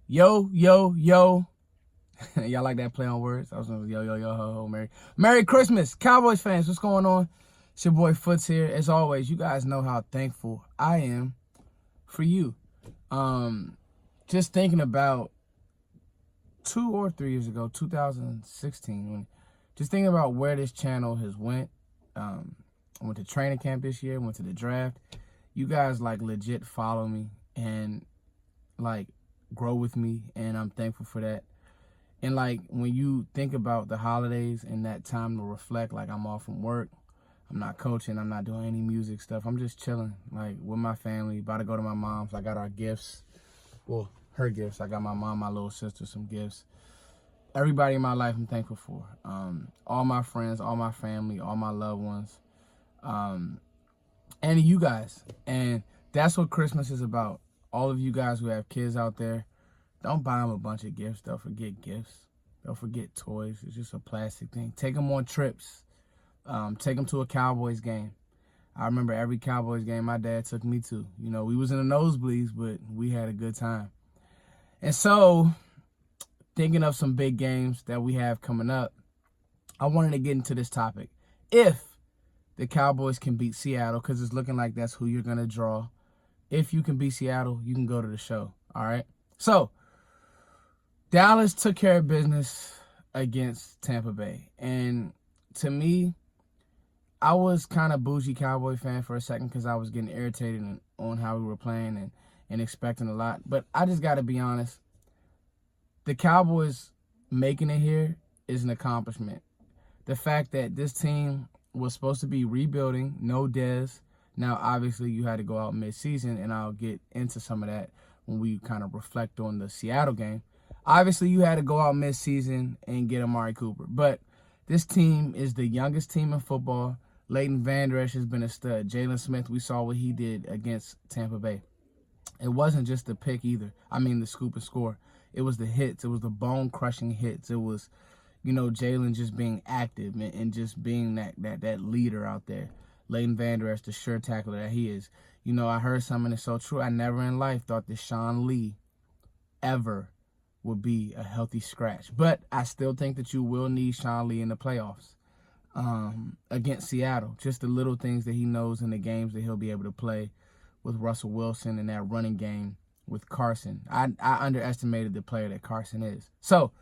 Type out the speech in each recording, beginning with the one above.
Yo, yo, yo. Y'all like that play on words? I was going to yo, yo, yo, ho, ho, Merry Christmas. Cowboys fans, what's going on? It's your boy Foots here. As always, you guys know how thankful I am for you. Just thinking about 2 or 3 years ago, 2016, just thinking about where this channel has went. I went to training camp this year, went to the draft. You guys like legit follow me and like grow with me, and I'm thankful for that. And like when you think about the holidays and that time to reflect, like I'm off from work, I'm not coaching, I'm not doing any music stuff, I'm just chilling like with my family, about to go to my mom's. I got our gifts, well, her gifts. I got my mom, my little sister some gifts. Everybody in my life I'm thankful for. All my friends, all my family, all my loved ones, and you guys. And that's what Christmas is about. All of you guys who have kids out there, don't buy them a bunch of gifts. They'll forget gifts. They'll forget toys. It's just a plastic thing. Take them on trips. Take them to a Cowboys game. I remember every Cowboys game my dad took me to. You know, we was in the nosebleeds, but we had a good time. And so, thinking of some big games that we have coming up, I wanted to get into this topic. If the Cowboys can beat Seattle, because it's looking like that's who you're going to draw. If you can beat Seattle, you can go to the show. All right? So, Dallas took care of business against Tampa Bay. And to me, I was kind of bougie Cowboy fan for a second because I was getting irritated on how we were playing and expecting a lot. But I just got to be honest. The Cowboys making it here is an accomplishment. The fact that this team was supposed to be rebuilding, no Dez. Now, obviously, you had to go out mid-season, and I'll get into some of that when we kind of reflect on the Seattle game. Obviously, you had to go out mid-season and get Amari Cooper. But this team is the youngest team in football. Leighton Vander Esch has been a stud. Jalen Smith, we saw what he did against Tampa Bay. It wasn't just the pick either. I mean, the scoop and score. It was the hits. It was the bone-crushing hits. It was, you know, Jalen just being active and just being that leader out there. Leighton Vander Esch, the sure tackler that he is. You know, I heard something that's so true. I never in life thought that Sean Lee ever would be a healthy scratch. But I still think that you will need Sean Lee in the playoffs against Seattle. Just the little things that he knows in the games that he'll be able to play with Russell Wilson and that running game with Carson. I underestimated the player that Carson is. So,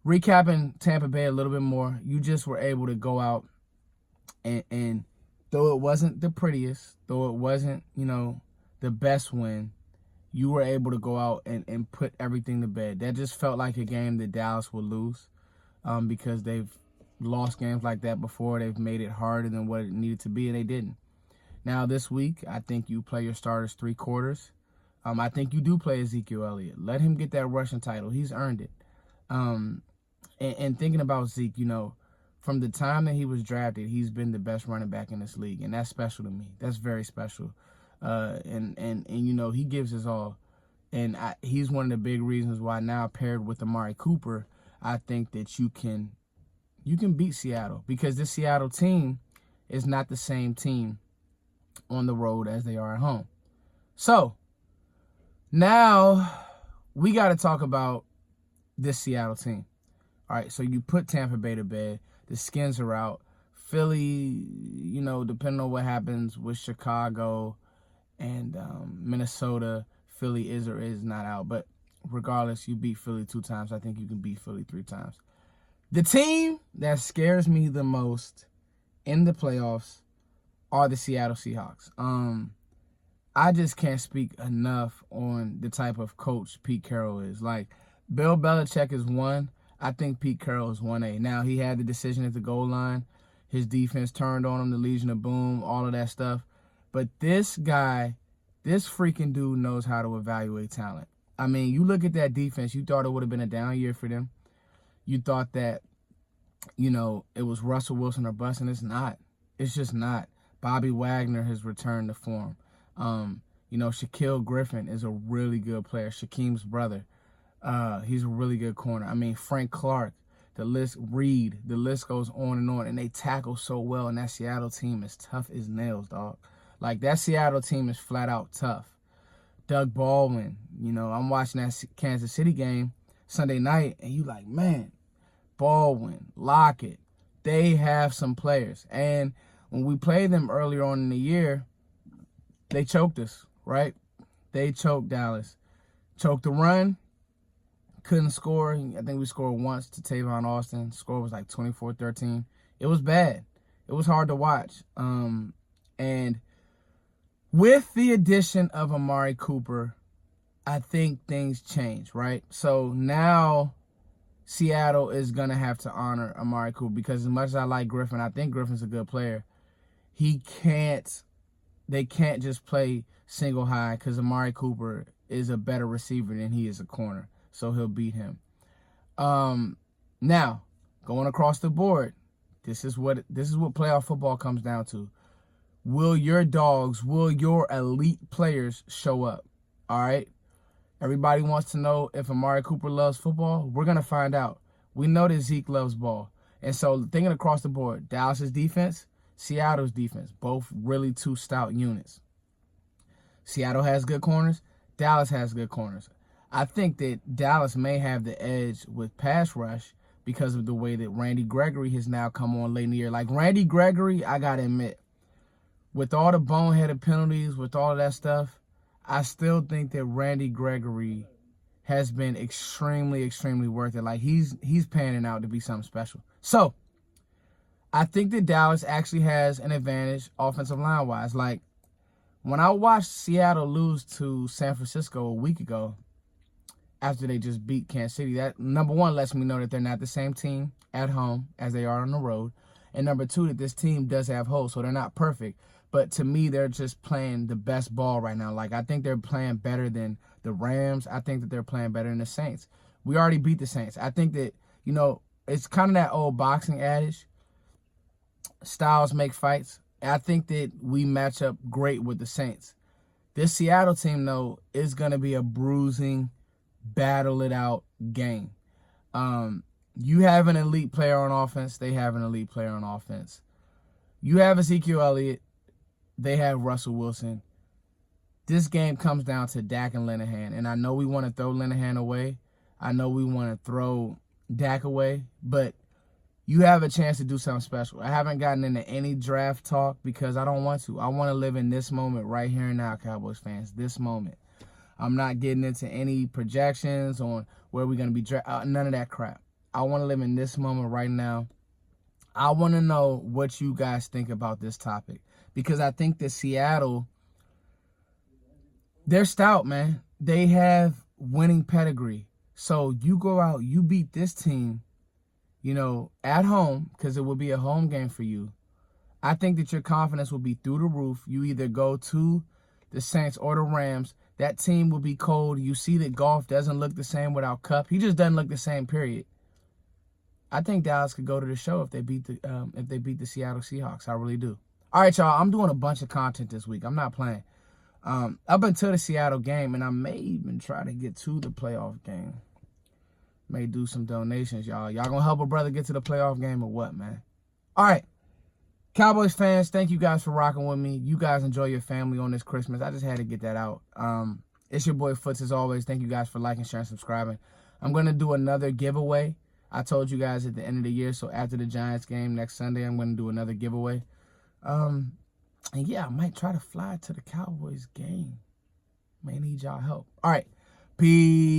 recapping Tampa Bay a little bit more, you just were able to go out and though it wasn't the prettiest, though it wasn't, you know, the best win, you were able to go out and put everything to bed. That just felt like a game that Dallas would lose because they've lost games like that before. They've made it harder than what it needed to be, and they didn't. Now, this week, I think you play your starters 3 quarters. I think you do play Ezekiel Elliott. Let him get that rushing title. He's earned it. And thinking about Zeke, you know, from the time that he was drafted, he's been the best running back in this league, and that's special to me. That's very special. And you know, he gives his all. And he's one of the big reasons why now, paired with Amari Cooper, I think that you can beat Seattle, because this Seattle team is not the same team on the road as they are at home. So, now we got to talk about this Seattle team. All right, so you put Tampa Bay to bed. The Skins are out. Philly, you know, depending on what happens with Chicago and Minnesota, Philly is or is not out. But regardless, you beat Philly 2 times. I think you can beat Philly 3 times. The team that scares me the most in the playoffs are the Seattle Seahawks. I just can't speak enough on the type of coach Pete Carroll is. Like, Bill Belichick is 1. I think Pete Carroll is 1A. Now, he had the decision at the goal line. His defense turned on him, the Legion of Boom, all of that stuff. But this guy, this freaking dude knows how to evaluate talent. I mean, you look at that defense, you thought it would have been a down year for them. You thought that, you know, it was Russell Wilson or bust, and it's not. It's just not. Bobby Wagner has returned to form. You know, Shaquille Griffin is a really good player. Shaquem's brother. He's a really good corner. I mean, Frank Clark, the list goes on, and they tackle so well, and that Seattle team is tough as nails, dog. Like, that Seattle team is flat out tough. Doug Baldwin. You know, I'm watching that Kansas City game Sunday night, and you like, man, Baldwin, Lockett, they have some players. And when we played them earlier on in the year, they choked us, right? They choked Dallas. Choked the run, couldn't score. I think we scored once to Tavon Austin. Score was like 24-13. It was bad. It was hard to watch. And with the addition of Amari Cooper, I think things change, right? So now Seattle is going to have to honor Amari Cooper because as much as I like Griffin, I think Griffin's a good player. They can't just play single high because Amari Cooper is a better receiver than he is a corner. So he'll beat him. Now, going across the board, this is what playoff football comes down to. Will your elite players show up? All right? Everybody wants to know if Amari Cooper loves football. We're going to find out. We know that Zeke loves ball. And so thinking across the board, Dallas's defense, Seattle's defense, both really two stout units. Seattle has good corners. Dallas has good corners. I think that Dallas may have the edge with pass rush because of the way that Randy Gregory has now come on late in the year. Like Randy Gregory, I got to admit, with all the boneheaded penalties, with all of that stuff, I still think that Randy Gregory has been extremely, extremely worth it. Like he's panning out to be something special. So I think that Dallas actually has an advantage offensive line-wise. Like when I watched Seattle lose to San Francisco a week ago after they just beat Kansas City, that, number one, lets me know that they're not the same team at home as they are on the road. And number two, that this team does have holes, so they're not perfect. But to me, they're just playing the best ball right now. Like, I think they're playing better than the Rams. I think that they're playing better than the Saints. We already beat the Saints. I think that, you know, it's kind of that old boxing adage, styles make fights. I think that we match up great with the Saints. This Seattle team, though, is going to be a bruising, battle-it-out game. You have an elite player on offense. They have an elite player on offense. You have Ezekiel Elliott. They have Russell Wilson. This game comes down to Dak and Linehan. And I know we want to throw Linehan away. I know we want to throw Dak away. But you have a chance to do something special. I haven't gotten into any draft talk because I don't want to. I want to live in this moment right here and now, Cowboys fans. This moment. I'm not getting into any projections on where we're going to be drafted. None of that crap. I want to live in this moment right now. I want to know what you guys think about this topic. Because I think that Seattle, they're stout, man. They have winning pedigree. So you go out, you beat this team, you know, at home, because it will be a home game for you. I think that your confidence will be through the roof. You either go to the Saints or the Rams. That team will be cold. You see that Goff doesn't look the same without Kupp. He just doesn't look the same, period. I think Dallas could go to the show if they beat the Seattle Seahawks. I really do. All right, y'all, I'm doing a bunch of content this week. I'm not playing. Up until the Seattle game, and I may even try to get to the playoff game. May do some donations, y'all. Y'all gonna help a brother get to the playoff game or what, man? All right. Cowboys fans, thank you guys for rocking with me. You guys enjoy your family on this Christmas. I just had to get that out. It's your boy Foots as always. Thank you guys for liking, sharing, subscribing. I'm going to do another giveaway. I told you guys at the end of the year, so after the Giants game next Sunday, I'm going to do another giveaway. And yeah, I might try to fly to the Cowboys game. May need y'all help. All right. Peace.